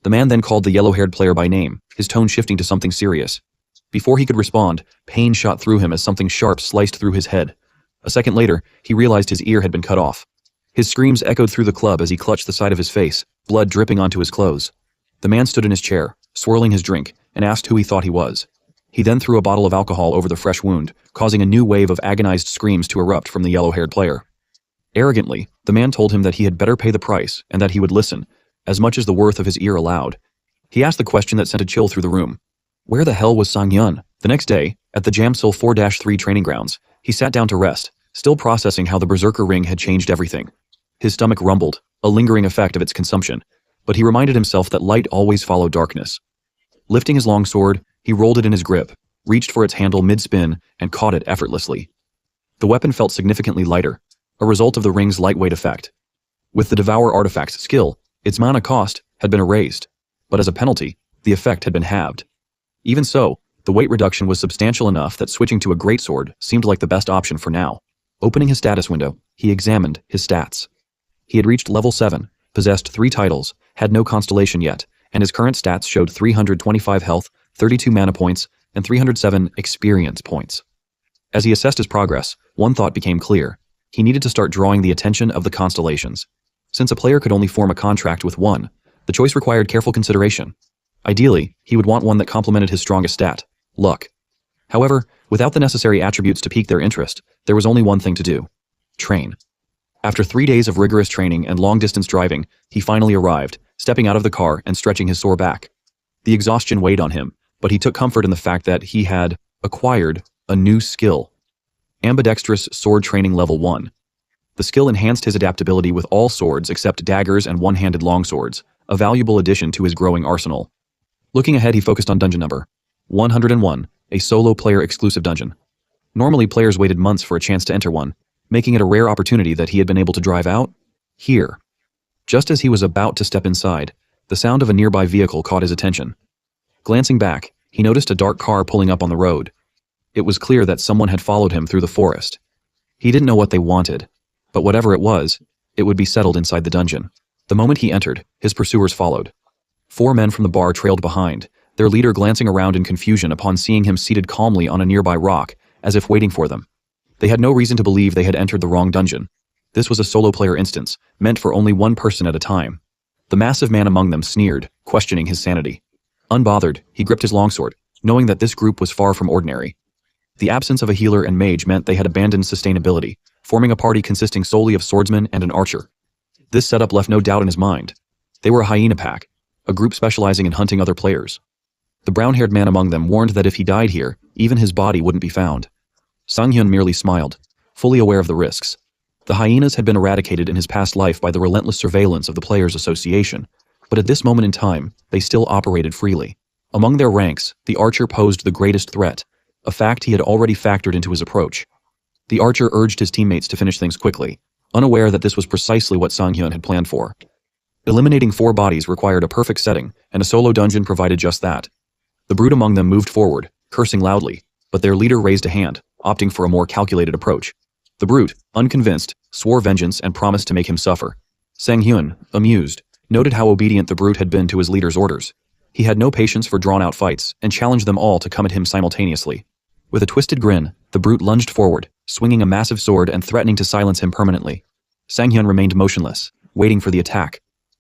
The man then called the yellow-haired player by name, his tone shifting to something serious. Before he could respond, pain shot through him as something sharp sliced through his head. A second later, he realized his ear had been cut off. His screams echoed through the club as he clutched the side of his face, blood dripping onto his clothes. The man stood in his chair, swirling his drink, and asked who he thought he was. He then threw a bottle of alcohol over the fresh wound, causing a new wave of agonized screams to erupt from the yellow-haired player. Arrogantly, the man told him that he had better pay the price and that he would listen, as much as the worth of his ear allowed. He asked the question that sent a chill through the room. Where the hell was Sang-hyun? The next day, at the Jamsil 4-3 training grounds, he sat down to rest, still processing how the Berserker Ring had changed everything. His stomach rumbled, a lingering effect of its consumption, but he reminded himself that light always followed darkness. Lifting his long sword, he rolled it in his grip, reached for its handle mid-spin, and caught it effortlessly. The weapon felt significantly lighter, a result of the ring's lightweight effect. With the Devour artifact's skill, its mana cost had been erased, but as a penalty, the effect had been halved. Even so, the weight reduction was substantial enough that switching to a greatsword seemed like the best option for now. Opening his status window, he examined his stats. He had reached level 7, possessed 3 titles, had no constellation yet, and his current stats showed 325 health, 32 mana points, and 307 experience points. As he assessed his progress, one thought became clear. He needed to start drawing the attention of the constellations. Since a player could only form a contract with one, the choice required careful consideration. Ideally, he would want one that complemented his strongest stat, luck. However, without the necessary attributes to pique their interest, there was only one thing to do: train. After 3 days of rigorous training and long-distance driving, he finally arrived, stepping out of the car and stretching his sore back. The exhaustion weighed on him, but he took comfort in the fact that he had acquired a new skill. Ambidextrous Sword Training Level 1. The skill enhanced his adaptability with all swords except daggers and one-handed longswords, a valuable addition to his growing arsenal. Looking ahead, he focused on dungeon number 101, a solo player exclusive dungeon. Normally, players waited months for a chance to enter one, making it a rare opportunity that he had been able to drive out here. Just as he was about to step inside, the sound of a nearby vehicle caught his attention. Glancing back, he noticed a dark car pulling up on the road. It was clear that someone had followed him through the forest. He didn't know what they wanted, but whatever it was, it would be settled inside the dungeon. The moment he entered, his pursuers followed. 4 men from the bar trailed behind, their leader glancing around in confusion upon seeing him seated calmly on a nearby rock, as if waiting for them. They had no reason to believe they had entered the wrong dungeon. This was a solo player instance, meant for only one person at a time. The massive man among them sneered, questioning his sanity. Unbothered, he gripped his longsword, knowing that this group was far from ordinary. The absence of a healer and mage meant they had abandoned sustainability, forming a party consisting solely of swordsmen and an archer. This setup left no doubt in his mind. They were a hyena pack, a group specializing in hunting other players. The brown-haired man among them warned that if he died here, even his body wouldn't be found. Sang-hyun merely smiled, fully aware of the risks. The hyenas had been eradicated in his past life by the relentless surveillance of the Players' Association, but at this moment in time, they still operated freely. Among their ranks, the archer posed the greatest threat, a fact he had already factored into his approach. The archer urged his teammates to finish things quickly, unaware that this was precisely what Sang-hyun had planned for. Eliminating 4 bodies required a perfect setting, and a solo dungeon provided just that. The brute among them moved forward, cursing loudly, but their leader raised a hand, opting for a more calculated approach. The brute, unconvinced, swore vengeance and promised to make him suffer. Sang-hyun, amused, noted how obedient the brute had been to his leader's orders. He had no patience for drawn-out fights and challenged them all to come at him simultaneously. With a twisted grin, the brute lunged forward, swinging a massive sword and threatening to silence him permanently. Sang-hyun remained motionless, waiting for the attack.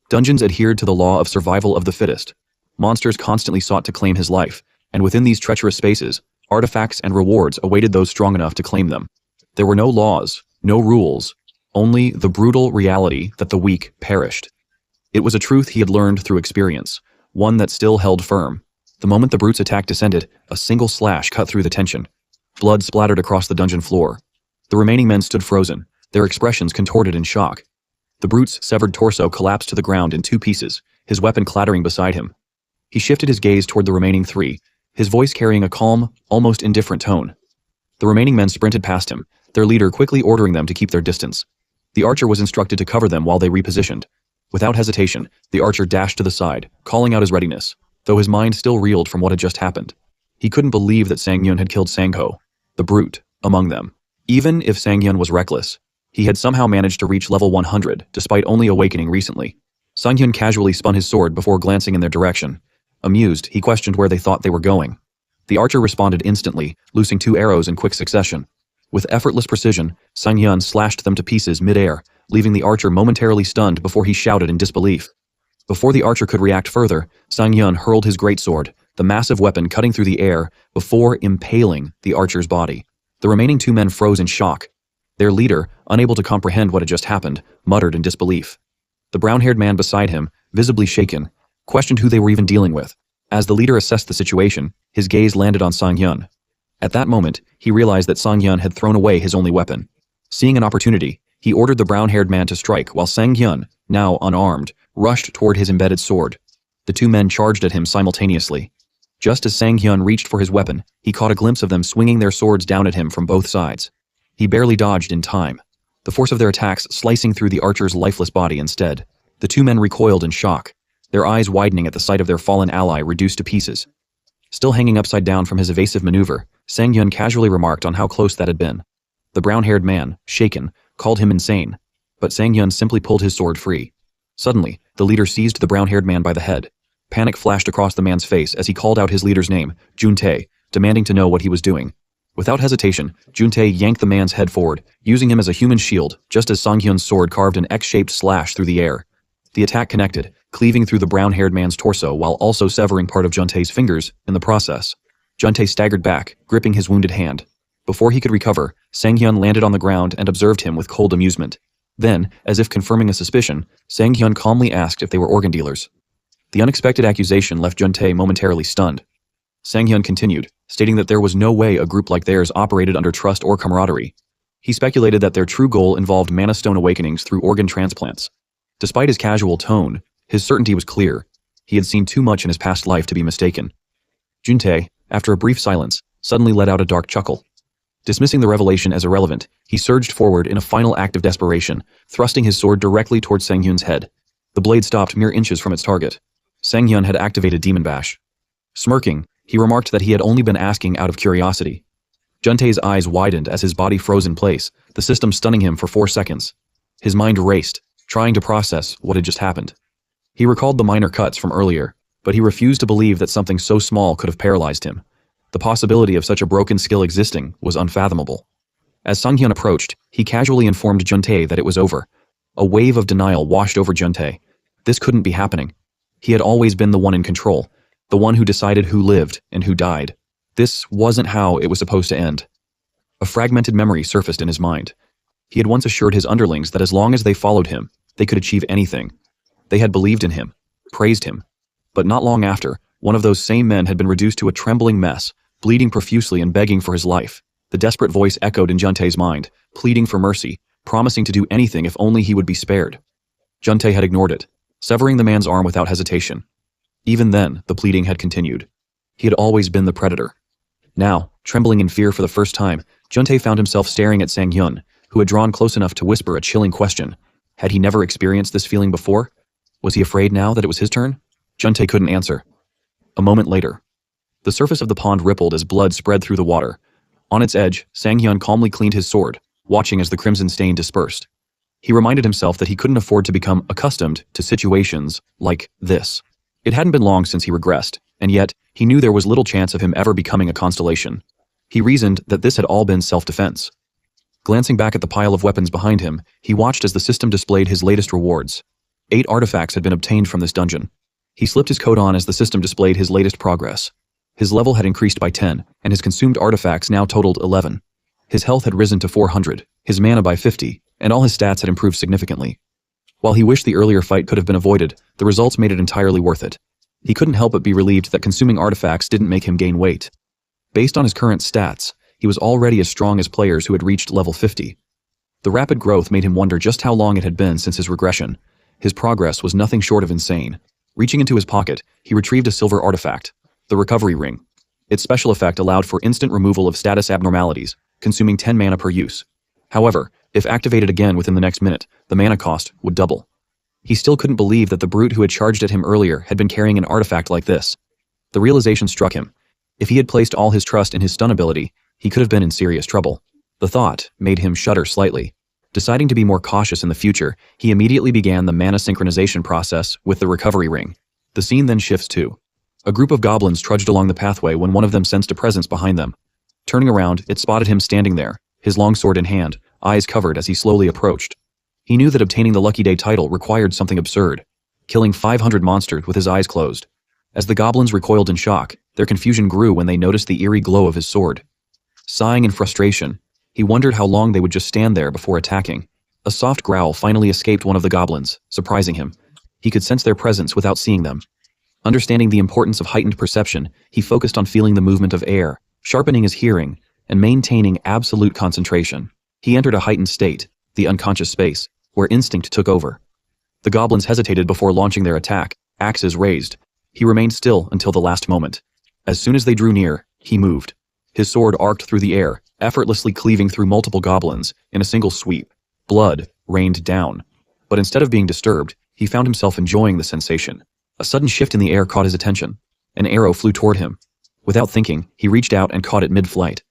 Dungeons adhered to the law of survival of the fittest. Monsters constantly sought to claim his life, and within these treacherous spaces, artifacts and rewards awaited those strong enough to claim them. There were no laws, no rules, only the brutal reality that the weak perished. It was a truth he had learned through experience, one that still held firm. The moment the brute's attack descended, a single slash cut through the tension. Blood splattered across the dungeon floor. The remaining men stood frozen, their expressions contorted in shock. The brute's severed torso collapsed to the ground in 2 pieces, his weapon clattering beside him. He shifted his gaze toward the remaining 3, his voice carrying a calm, almost indifferent tone. The remaining men sprinted past him, their leader quickly ordering them to keep their distance. The archer was instructed to cover them while they repositioned. Without hesitation, the archer dashed to the side, calling out his readiness, though his mind still reeled from what had just happened. He couldn't believe that Sang-hyun had killed Sang-ho, the brute, among them. Even if Sang-hyun was reckless, he had somehow managed to reach level 100, despite only awakening recently. Sang-hyun casually spun his sword before glancing in their direction. Amused, he questioned where they thought they were going. The archer responded instantly, loosing 2 arrows in quick succession. With effortless precision, Sang-hyun slashed them to pieces mid-air, leaving the archer momentarily stunned before he shouted in disbelief. Before the archer could react further, Sang-hyun hurled his greatsword, the massive weapon cutting through the air before impaling the archer's body. The remaining 2 men froze in shock. Their leader, unable to comprehend what had just happened, muttered in disbelief. The brown-haired man beside him, visibly shaken, questioned who they were even dealing with. As the leader assessed the situation, his gaze landed on Sang-hyun. At that moment, he realized that Sang-hyun had thrown away his only weapon. Seeing an opportunity, he ordered the brown-haired man to strike while Sang-hyun, now unarmed, rushed toward his embedded sword. The 2 men charged at him simultaneously. Just as Sang-hyun reached for his weapon, he caught a glimpse of them swinging their swords down at him from both sides. He barely dodged in time, the force of their attacks slicing through the archer's lifeless body instead. The 2 men recoiled in shock, their eyes widening at the sight of their fallen ally reduced to pieces. Still hanging upside down from his evasive maneuver, Sang-hyun casually remarked on how close that had been. The brown-haired man, shaken, called him insane, but Sang-hyun simply pulled his sword free. Suddenly, the leader seized the brown-haired man by the head. Panic flashed across the man's face as he called out his leader's name, Jun-tae, demanding to know what he was doing. Without hesitation, Jun-tae yanked the man's head forward, using him as a human shield, just as Sang-hyun's sword carved an X-shaped slash through the air. The attack connected, cleaving through the brown-haired man's torso while also severing part of Jun-tae's fingers in the process. Jun-tae staggered back, gripping his wounded hand. Before he could recover, Sang-hyun landed on the ground and observed him with cold amusement. Then, as if confirming a suspicion, Sang-hyun calmly asked if they were organ dealers. The unexpected accusation left Jun-tae momentarily stunned. Sang-hyun continued, stating that there was no way a group like theirs operated under trust or camaraderie. He speculated that their true goal involved mana stone awakenings through organ transplants. Despite his casual tone, his certainty was clear. He had seen too much in his past life to be mistaken. Jun-tae, after a brief silence, suddenly let out a dark chuckle. Dismissing the revelation as irrelevant, he surged forward in a final act of desperation, thrusting his sword directly towards Sang-hyun's head. The blade stopped mere inches from its target. Sang-hyun had activated Demon Bash. Smirking, he remarked that he had only been asking out of curiosity. Juntae's eyes widened as his body froze in place, the system stunning him for 4 seconds. His mind raced, trying to process what had just happened. He recalled the minor cuts from earlier, but he refused to believe that something so small could have paralyzed him. The possibility of such a broken skill existing was unfathomable. As Sanghyun approached, he casually informed Juntae that it was over. A wave of denial washed over Juntae. This couldn't be happening. He had always been the one in control, the one who decided who lived and who died. This wasn't how it was supposed to end. A fragmented memory surfaced in his mind. He had once assured his underlings that as long as they followed him, they could achieve anything. They had believed in him, praised him. But not long after, one of those same men had been reduced to a trembling mess, bleeding profusely and begging for his life. The desperate voice echoed in Juntae's mind, pleading for mercy, promising to do anything if only he would be spared. Juntae had ignored it, severing the man's arm without hesitation. Even then, the pleading had continued. He had always been the predator. Now, trembling in fear for the first time, Juntae found himself staring at Sanghyun, who had drawn close enough to whisper a chilling question. Had he never experienced this feeling before? Was he afraid now that it was his turn? Juntae couldn't answer. A moment later, the surface of the pond rippled as blood spread through the water. On its edge, Sanghyun calmly cleaned his sword, watching as the crimson stain dispersed. He reminded himself that he couldn't afford to become accustomed to situations like this. It hadn't been long since he regressed, and yet, he knew there was little chance of him ever becoming a constellation. He reasoned that this had all been self-defense. Glancing back at the pile of weapons behind him, he watched as the system displayed his latest rewards. 8 artifacts had been obtained from this dungeon. He slipped his coat on as the system displayed his latest progress. His level had increased by 10, and his consumed artifacts now totaled 11. His health had risen to 400, his mana by 50, and all his stats had improved significantly. While he wished the earlier fight could have been avoided, the results made it entirely worth it. He couldn't help but be relieved that consuming artifacts didn't make him gain weight. Based on his current stats, he was already as strong as players who had reached level 50. The rapid growth made him wonder just how long it had been since his regression. His progress was nothing short of insane. Reaching into his pocket, he retrieved a silver artifact, the recovery ring. Its special effect allowed for instant removal of status abnormalities, consuming 10 mana per use. However, if activated again within the next minute, the mana cost would double. He still couldn't believe that the brute who had charged at him earlier had been carrying an artifact like this. The realization struck him. If he had placed all his trust in his stun ability, he could have been in serious trouble. The thought made him shudder slightly. Deciding to be more cautious in the future, he immediately began the mana synchronization process with the recovery ring. The scene then shifts to a group of goblins trudged along the pathway when one of them sensed a presence behind them. Turning around, it spotted him standing there, his longsword in hand, eyes covered as he slowly approached. He knew that obtaining the Lucky Day title required something absurd, killing 500 monsters with his eyes closed. As the goblins recoiled in shock, their confusion grew when they noticed the eerie glow of his sword. Sighing in frustration, he wondered how long they would just stand there before attacking. A soft growl finally escaped one of the goblins, surprising him. He could sense their presence without seeing them. Understanding the importance of heightened perception, he focused on feeling the movement of air, sharpening his hearing, and maintaining absolute concentration. He entered a heightened state, the unconscious space, where instinct took over. The goblins hesitated before launching their attack, axes raised. He remained still until the last moment. As soon as they drew near, he moved. His sword arced through the air, effortlessly cleaving through multiple goblins in a single sweep. Blood rained down. But instead of being disturbed, he found himself enjoying the sensation. A sudden shift in the air caught his attention. An arrow flew toward him. Without thinking, he reached out and caught it mid-flight.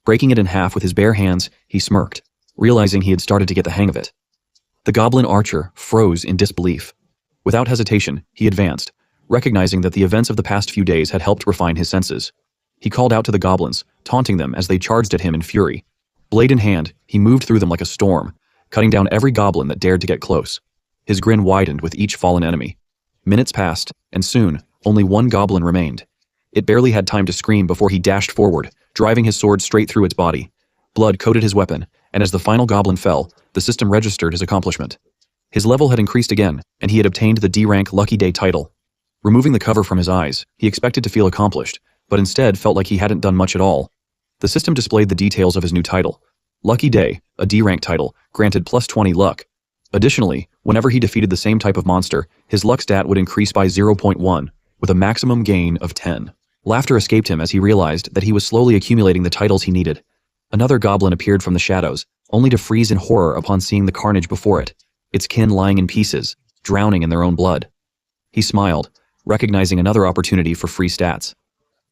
Breaking it in half with his bare hands, he smirked, realizing he had started to get the hang of it. The goblin archer froze in disbelief. Without hesitation, he advanced, recognizing that the events of the past few days had helped refine his senses. He called out to the goblins, taunting them as they charged at him in fury. Blade in hand, he moved through them like a storm, cutting down every goblin that dared to get close. His grin widened with each fallen enemy. Minutes passed, and soon, only one goblin remained. It barely had time to scream before he dashed forward, driving his sword straight through its body. Blood coated his weapon, and as the final goblin fell, the system registered his accomplishment. His level had increased again, and he had obtained the D-rank Lucky Day title. Removing the cover from his eyes, he expected to feel accomplished, but instead felt like he hadn't done much at all. The system displayed the details of his new title. Lucky Day, a D-rank title, granted plus 20 luck. Additionally, whenever he defeated the same type of monster, his luck stat would increase by 0.1, with a maximum gain of 10. Laughter escaped him as he realized that he was slowly accumulating the titles he needed. Another goblin appeared from the shadows, only to freeze in horror upon seeing the carnage before it, its kin lying in pieces, drowning in their own blood. He smiled, recognizing another opportunity for free stats.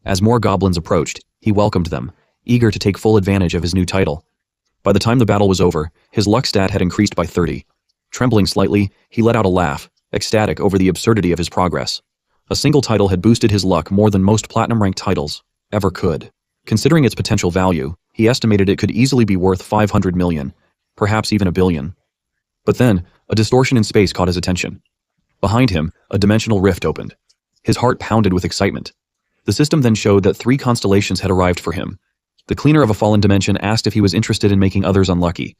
As more goblins approached, he welcomed them, eager to take full advantage of his new title. By the time the battle was over, his luck stat had increased by 30. Trembling slightly, he let out a laugh, ecstatic over the absurdity of his progress. A single title had boosted his luck more than most platinum-ranked titles ever could. Considering its potential value, he estimated it could easily be worth 500 million, perhaps even a billion. But then, a distortion in space caught his attention. Behind him, a dimensional rift opened. His heart pounded with excitement. The system then showed that 3 constellations had arrived for him. The cleaner of a fallen dimension asked if he was interested in making others unlucky.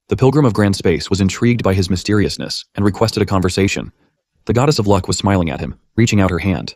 The pilgrim of grand space was intrigued by his mysteriousness and requested a conversation. The goddess of luck was smiling at him, reaching out her hand.